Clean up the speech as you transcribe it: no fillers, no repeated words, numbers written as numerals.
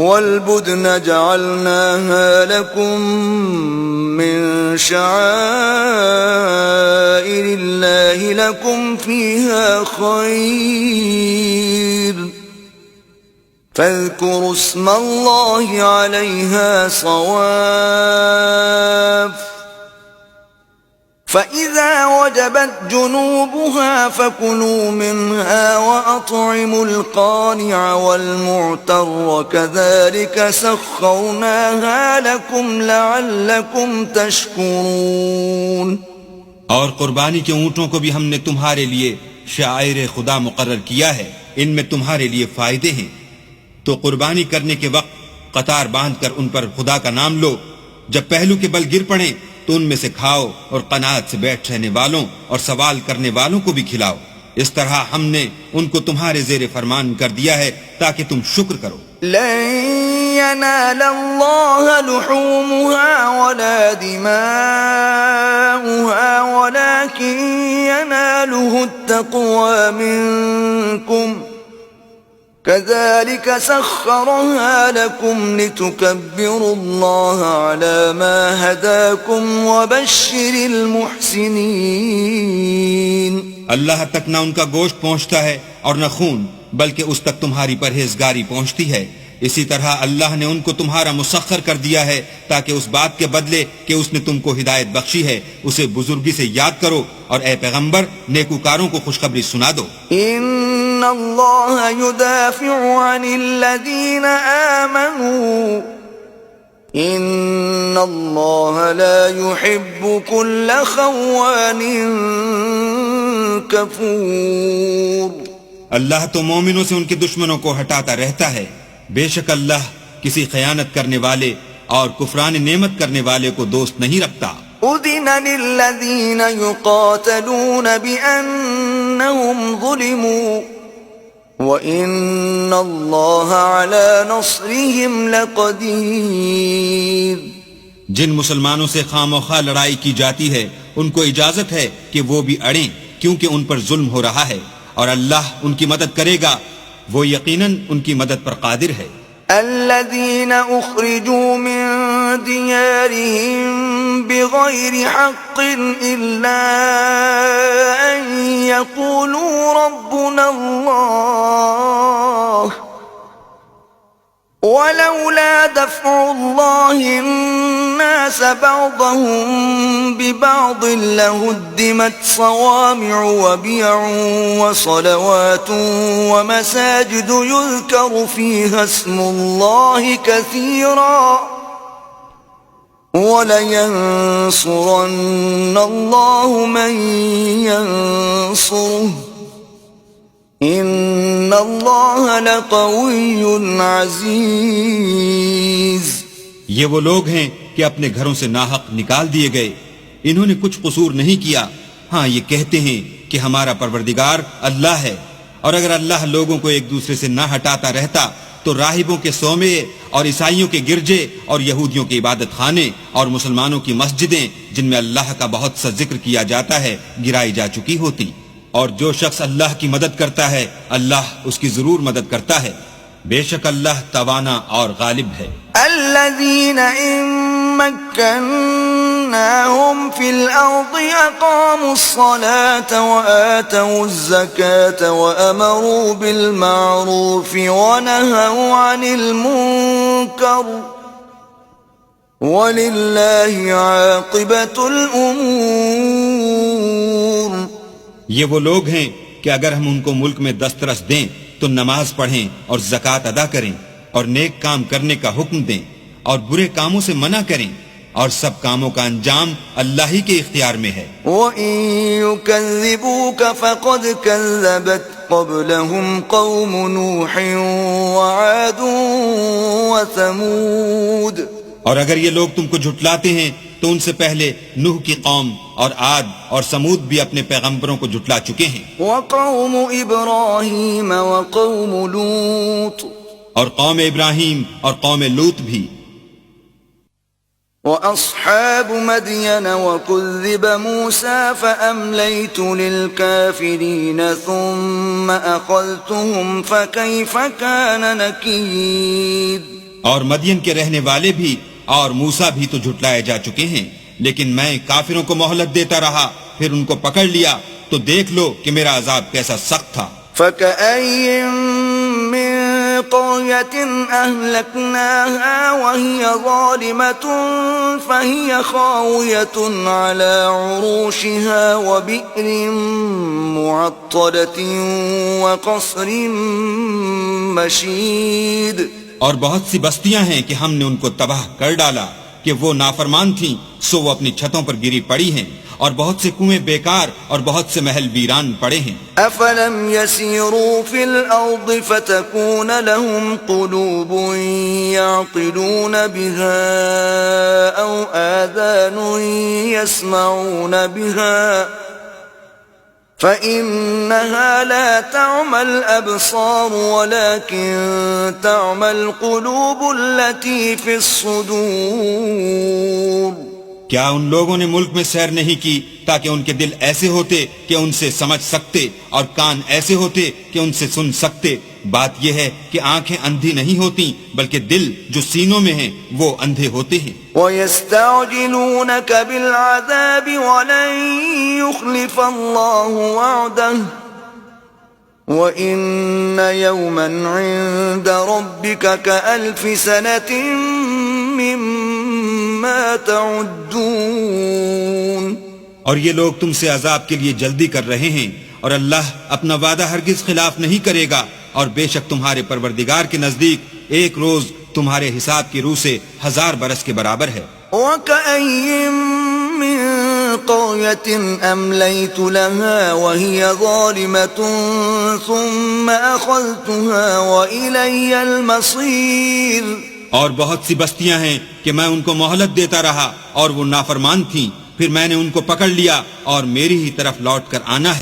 والبدن جعلناها لكم من شعائر الله لكم فيها خير فاذكروا اسم الله عليها صواف فإذا وجبت جنوبها فكلوا منها وأطعموا القانع والمعتر كذلك سخرناها لكم لعلكم تشكرون. اور قربانی کے اونٹوں کو بھی ہم نے تمہارے لیے شعائر خدا مقرر کیا ہے، ان میں تمہارے لیے فائدے ہیں. تو قربانی کرنے کے وقت قطار باندھ کر ان پر خدا کا نام لو، جب پہلو کے بل گر پڑیں تو ان میں سے کھاؤ اور قناعت سے بیٹھ رہنے والوں اور سوال کرنے والوں کو بھی کھلاؤ. اس طرح ہم نے ان کو تمہارے زیر فرمان کر دیا ہے تاکہ تم شکر کرو. لن ينال الله لحومها ولا دماؤها ولكن يناله التقوى منكم كذلك سخرها لكم لتكبروا الله على ما هداكم وبشر المحسنين. اللہ تک نہ ان کا گوشت پہنچتا ہے اور نہ خون، بلکہ اس تک تمہاری پرہیزگاری پہنچتی ہے. اسی طرح اللہ نے ان کو تمہارا مسخر کر دیا ہے تاکہ اس بات کے بدلے کہ اس نے تم کو ہدایت بخشی ہے اسے بزرگی سے یاد کرو، اور اے پیغمبر نیکوکاروں کو خوشخبری سنا دو. ان اللہ یدافع عن الذین آمنوا ان اللہ لا يحب كل خوان کفور. اللہ تو مومنوں سے ان کے دشمنوں کو ہٹاتا رہتا ہے، بے شک اللہ کسی خیانت کرنے والے اور کفران نعمت کرنے والے کو دوست نہیں رکھتا. اذن للذین یقاتلون بأنہم ظلموا وَإِنَّ اللَّهَ عَلَى نَصْرِهِمْ لَقَدِيرٌ. جن مسلمانوں سے خواہ لڑائی کی جاتی ہے ان کو اجازت ہے کہ وہ بھی اڑیں، کیونکہ ان پر ظلم ہو رہا ہے، اور اللہ ان کی مدد کرے گا، وہ یقیناً ان کی مدد پر قادر ہے. الذين أخرجوا من ديارهم بغير حق إلا أن يقولوا ربنا الله ولولا دفع الله الناس بعضهم ببعض لهدمت صوامع وبيع وصلوات ومساجد يذكر فيها اسم الله كثيرا ولينصرن الله من ينصره ان اللہ لقوی عزیز. یہ وہ لوگ ہیں کہ اپنے گھروں سے ناحق نکال دیے گئے، انہوں نے کچھ قصور نہیں کیا. ہاں یہ کہتے ہیں کہ ہمارا پروردگار اللہ ہے، اور اگر اللہ لوگوں کو ایک دوسرے سے نہ ہٹاتا رہتا تو راہبوں کے صومعے اور عیسائیوں کے گرجے اور یہودیوں کے عبادت خانے اور مسلمانوں کی مسجدیں جن میں اللہ کا بہت سا ذکر کیا جاتا ہے گرائی جا چکی ہوتی. اور جو شخص اللہ کی مدد کرتا ہے اللہ اس کی ضرور مدد کرتا ہے، بے شک اللہ توانا اور غالب ہے. الذین ان مکناہم فی الارض اقاموا الصلاة وآتوا الزکاة وامروا بالمعروف ونہوا عن المنکر وللہ عاقبۃ الامور. یہ وہ لوگ ہیں کہ اگر ہم ان کو ملک میں دسترس دیں تو نماز پڑھیں اور زکوٰۃ ادا کریں اور نیک کام کرنے کا حکم دیں اور برے کاموں سے منع کریں، اور سب کاموں کا انجام اللہ ہی کے اختیار میں ہے. وَإِن يُكَذِّبُوكَ فَقَدْ كَذَّبَتْ قَبْلَهُمْ قَوْمُ نُوحٍ وَعَادٌ وَثَمُودَ. اور اگر یہ لوگ تم کو جھٹلاتے ہیں تو ان سے پہلے نوح کی قوم اور عاد اور سمود بھی اپنے پیغمبروں کو جھٹلا چکے ہیں. وَقَوْمُ إِبْرَاهِيمَ وَقَوْمُ لُوطٍ. اور قوم ابراہیم اور قوم لوط بھی. وَأَصْحَابُ مَدْيَنَ وَكُذِّبَ مُوسَى فَأَمْلَيْتُ لِلْكَافِرِينَ ثُمَّ أَخَذْتُهُمْ فَكَيْفَ كَانَ نَكِيرٌ. اور مدین کے رہنے والے بھی اور موسیٰ بھی تو جھٹلائے جا چکے ہیں، لیکن میں کافروں کو مہلت دیتا رہا، پھر ان کو پکڑ لیا، تو دیکھ لو کہ میرا عذاب کیسا سخت تھا۔ فَكَأَيٍّ مِّن قَرْيَةٍ أَهْلَكْنَاهَا وَهِيَ ظَالِمَةٌ فَهِيَ خَاوِيَةٌ عَلَى عُرُوشِهَا وَبِئْرٍ مُّعَطَّلَةٍ وَقَصْرٍ مَّشِيدٍ۔ اور بہت سی بستیاں ہیں کہ ہم نے ان کو تباہ کر ڈالا کہ وہ نافرمان تھیں، سو وہ اپنی چھتوں پر گری پڑی ہیں، اور بہت سے کنویں بیکار اور بہت سے محل ویران پڑے ہیں۔ أَفَلَمْ يَسِيرُوا فِي الْأَرْضِ فَتَكُونَ لَهُمْ قُلُوبٌ يَعْقِلُونَ بِهَا أَوْ آذَانٌ يَسْمَعُونَ بِهَا فَإِنَّهَا لَا تَعْمَى الْأَبْصَارُ وَلَكِنْ تَعْمَى الْقُلُوبُ الَّتِي فِي الصُّدُورِ۔ کیا ان لوگوں نے ملک میں سیر نہیں کی تاکہ ان کے دل ایسے ہوتے کہ ان سے سمجھ سکتے اور کان ایسے ہوتے کہ ان سے سن سکتے؟ بات یہ ہے کہ آنکھیں اندھی نہیں ہوتی بلکہ دل جو سینوں میں ہیں وہ اندھے ہوتے ہیں۔ وَيَسْتَعْجِلُونَكَ بِالْعَذَابِ وَلَن يُخْلِفَ اللَّهُ وَعْدَهُ وَإِنَّ يَوْمًا عِندَ رَبِّكَ كَأَلْفِ سَنَةٍ مِّمَّا تَعُدُّونَ۔ اور یہ لوگ تم سے عذاب کے لیے جلدی کر رہے ہیں، اور اللہ اپنا وعدہ ہرگز خلاف نہیں کرے گا، اور بے شک تمہارے پروردگار کے نزدیک ایک روز تمہارے حساب کی روح سے 1000 برس کے برابر ہے۔ وَكَأَيٍّن مِّن قَرْيَةٍ أَمْلَيْتُ لَهَا وَهِيَ ظَالِمَةٌ ثُمَّ أَخَذْتُهَا وَإِلَيَّ الْمَصِيرُ۔ اور بہت سی بستیاں ہیں کہ میں ان کو مہلت دیتا رہا اور وہ نافرمان تھیں، پھر میں نے ان کو پکڑ لیا اور میری ہی طرف لوٹ کر آنا ہے۔